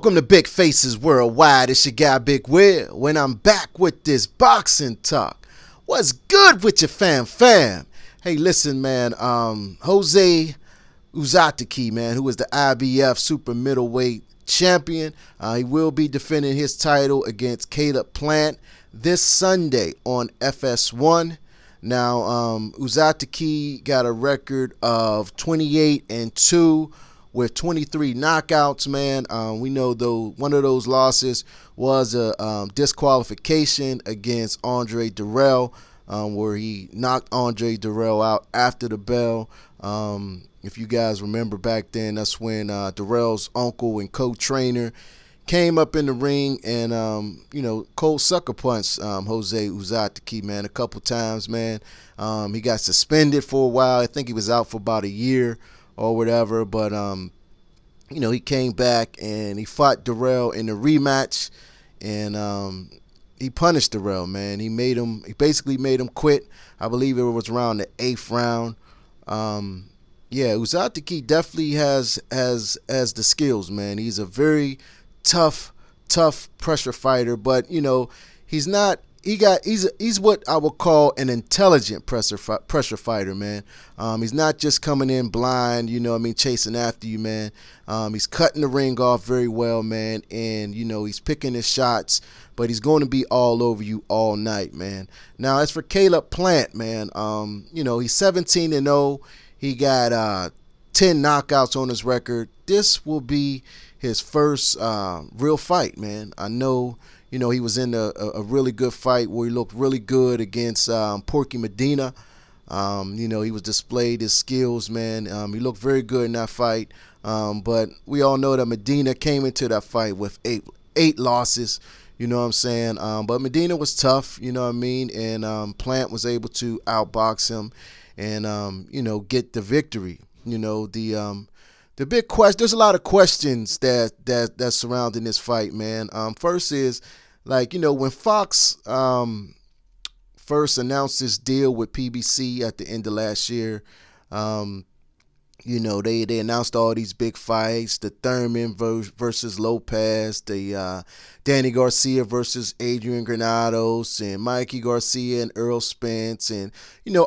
Welcome to Big Faces Worldwide. It's your guy Big Will. When I'm back with this boxing talk. What's good with your fam? Hey, listen, man. Jose Uzategui, man, who is the IBF super middleweight champion. He will be defending his title against Caleb Plant this Sunday on FS1. Now, Uzategui got a record of 28-2 with 23 knockouts, man. We know though one of those losses was a disqualification against Andre Dirrell, where he knocked Andre Dirrell out after the bell. If you guys remember back then, that's when Dirrell's uncle and co-trainer came up in the ring and, cold sucker punched Jose Uzategui, man, a couple times, man. He got suspended for a while. I think he was out for about a year or whatever, but, he came back and he fought Dirrell in the rematch, and he punished Dirrell, man. He basically made him quit. I believe it was around the 8th round. Uzategui definitely has the skills, man. He's a very tough pressure fighter, but he's not. He's what I would call an intelligent pressure fighter, man. He's not just coming in blind, chasing after you, man. He's cutting the ring off very well, man, and he's picking his shots, but he's going to be all over you all night, man. Now, as for Caleb Plant, man, he's 17-0. He got 10 knockouts on his record. This will be his first real fight, man. I know, he was in a really good fight where he looked really good against Porky Medina. He was displayed his skills, man. He looked very good in that fight. But we all know that Medina came into that fight with eight losses. You know what I'm saying? But Medina was tough, and Plant was able to outbox him and, get the victory. The big question, there's a lot of questions that's surrounding this fight, man. First is, when Fox first announced this deal with PBC at the end of last year, they announced all these big fights, the Thurman versus Lopez, the Danny Garcia versus Adrian Granados, and Mikey Garcia and Earl Spence, and,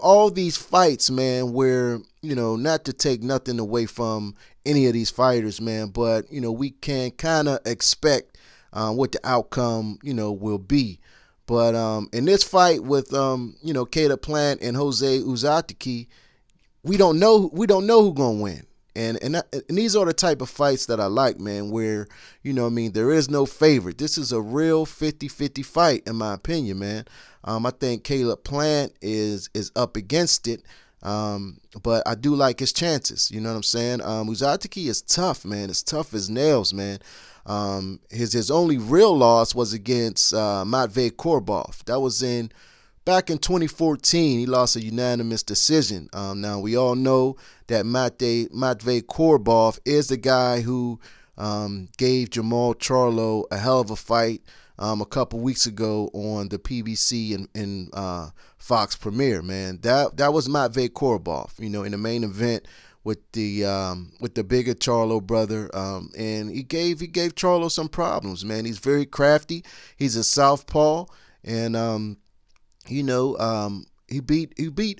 all these fights, man, where, not to take nothing away from any of these fighters, man, but, we can kind of expect what the outcome, will be. But in this fight with, Caleb Plant and Jose Uzategui, we don't know who's gonna win, and these are the type of fights that I like, man. Where there is no favorite. This is a real 50-50 fight, in my opinion, man. I think Caleb Plant is up against it, but I do like his chances. You know what I'm saying? Uzategui is tough, man. It's tough as nails, man. His only real loss was against Matvey Korobov. That was back in 2014. He lost a unanimous decision. Now, we all know that Matvey Korobov is the guy who gave Jamal Charlo a hell of a fight a couple weeks ago on the PBC and Fox premiere, man. That was Matvey Korobov, in the main event with the bigger Charlo brother, and he gave Charlo some problems, man. He's very crafty. He's a southpaw, and he beat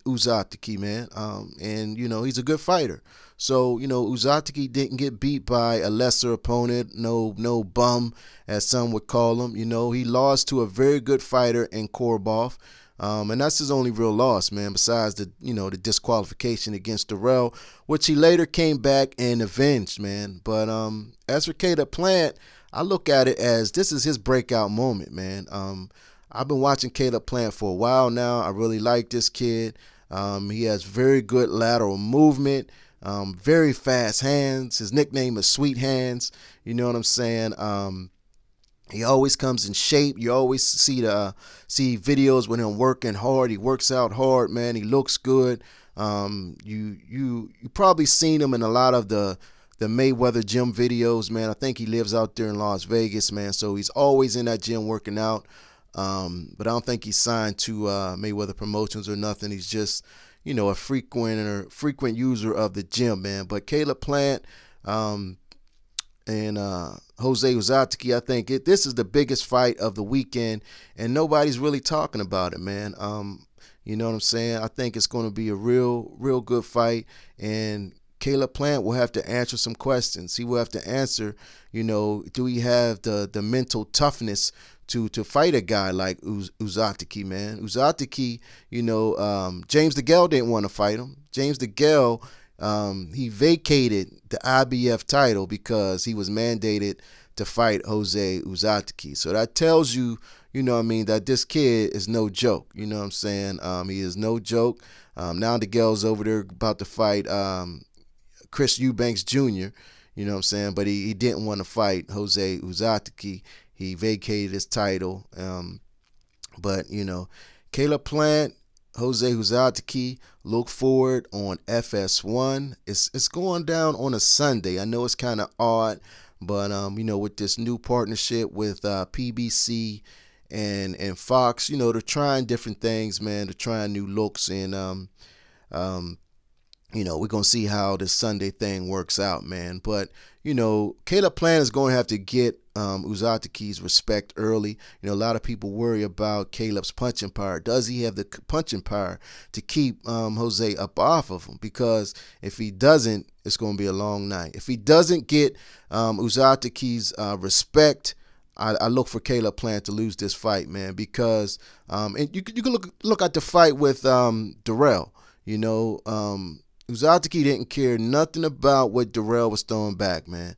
Uzategui, man, and he's a good fighter. So Uzategui didn't get beat by a lesser opponent, no bum as some would call him. He lost to a very good fighter in Korobov. And that's his only real loss, man, besides the disqualification against Dirrell, which he later came back and avenged, man. But as for Caleb Plant, I look at it as this is his breakout moment, man. I've been watching Caleb Plant for a while now. I really like this kid. He has very good lateral movement, very fast hands. His nickname is Sweet Hands. You know what I'm saying? He always comes in shape. You always see videos with him working hard. He works out hard, man. He looks good. You probably seen him in a lot of the Mayweather gym videos, man. I think he lives out there in Las Vegas, man. So he's always in that gym working out. But I don't think he's signed to Mayweather Promotions or nothing. He's just, a frequent user of the gym, man. But Caleb Plant, and Jose Uzategui. I think this is the biggest fight of the weekend, and nobody's really talking about it, man. You know what I'm saying? I think it's going to be a real good fight, and Caleb Plant will have to answer some questions. He will have to answer, do he have the mental toughness to fight a guy like Uzategui, man? Uzategui, James DeGale didn't want to fight him. James DeGale, he vacated the IBF title because he was mandated to fight Jose Uzategui. So that tells you, that this kid is no joke. You know what I'm saying? He is no joke. Now DeGale's over there about to fight Chris Eubanks Jr., you know what I'm saying? But he didn't want to fight Jose Uzategui. He vacated his title. But, Caleb Plant, Jose Uzategui, look forward on FS1. It's going down on a Sunday. I know it's kind of odd, but, with this new partnership with PBC and Fox, they're trying different things, man. They're trying new looks, and we're going to see how this Sunday thing works out, man. But, Caleb Plant is going to have to get Uzategui's respect early. A lot of people worry about Caleb's punching power. Does he have the punching power to keep Jose up off of him? Because if he doesn't, it's going to be a long night. If he doesn't get Uzategui's respect, I look for Caleb Plant to lose this fight, man. Because and you can look at the fight with Darrell. Uzategui didn't care nothing about what Darrell was throwing back, man.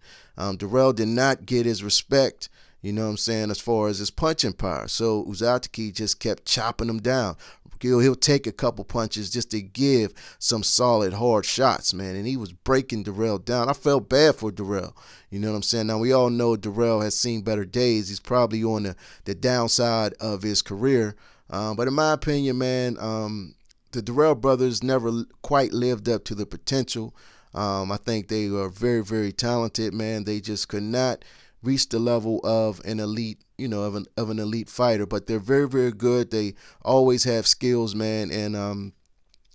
Darrell did not get his respect, as far as his punching power. So Uzategui just kept chopping him down. He'll take a couple punches just to give some solid, hard shots, man. And he was breaking Darrell down. I felt bad for Darrell. You know what I'm saying? Now, we all know Darrell has seen better days. He's probably on the downside of his career. But in my opinion, man, the Darrell brothers never quite lived up to the potential. I think they are very, very talented, man. They just could not reach the level of an elite, of an elite fighter. But they're very, very good. They always have skills, man. And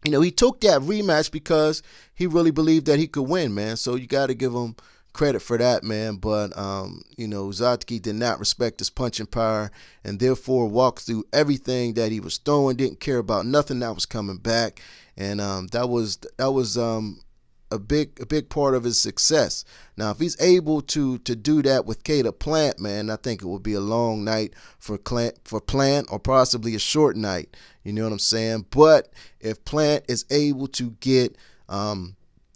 he took that rematch because he really believed that he could win, man. So you got to give him credit for that, man. But Uzategui did not respect his punching power, and therefore walked through everything that he was throwing. Didn't care about nothing that was coming back, and that was a big part of his success. Now, if he's able to do that with Caleb Plant, man, I think it will be a long night for Plant, or possibly a short night. You know what I'm saying? But if Plant is able to get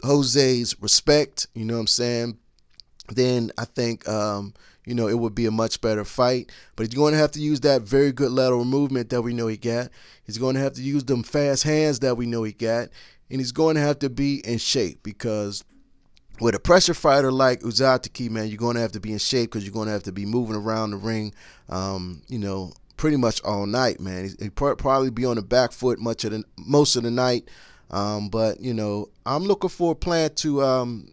Jose's respect, you know what I'm saying, then I think it would be a much better fight. But he's going to have to use that very good lateral movement that we know he got. He's going to have to use them fast hands that we know he got. And he's going to have to be in shape, because with a pressure fighter like Uzategui, man, you're going to have to be in shape, because you're going to have to be moving around the ring, pretty much all night, man. He'll probably be on the back foot most of the night. But I'm looking for a Plant to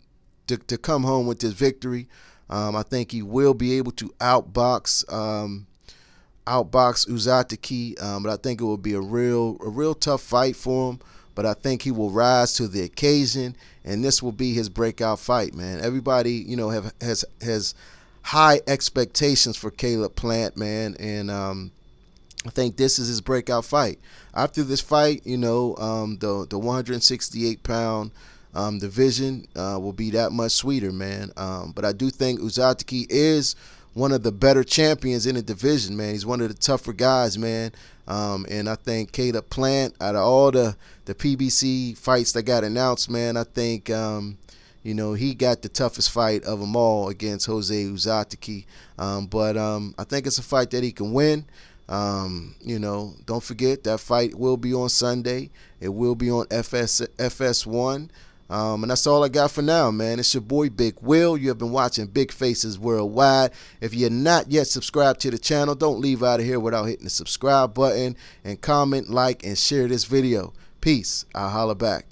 come home with this victory. I think he will be able to outbox Uzategui, but I think it will be a real tough fight for him. But I think he will rise to the occasion, and this will be his breakout fight, man. Everybody, has high expectations for Caleb Plant, man, and I think this is his breakout fight. After this fight, the 168-pound division will be that much sweeter, man. But I do think Uzategui is one of the better champions in the division, man. He's one of the tougher guys, man. And I think Caleb Plant, out of all the PBC fights that got announced, man, I think he got the toughest fight of them all against Jose Uzategui. But I think it's a fight that he can win. Don't forget that fight will be on Sunday. It will be on FS1. And that's all I got for now, man. It's your boy Big Will. You have been watching Big Faces Worldwide. If you're not yet subscribed to the channel, don't leave out of here without hitting the subscribe button, and comment, like, and share this video. Peace. I'll holla back.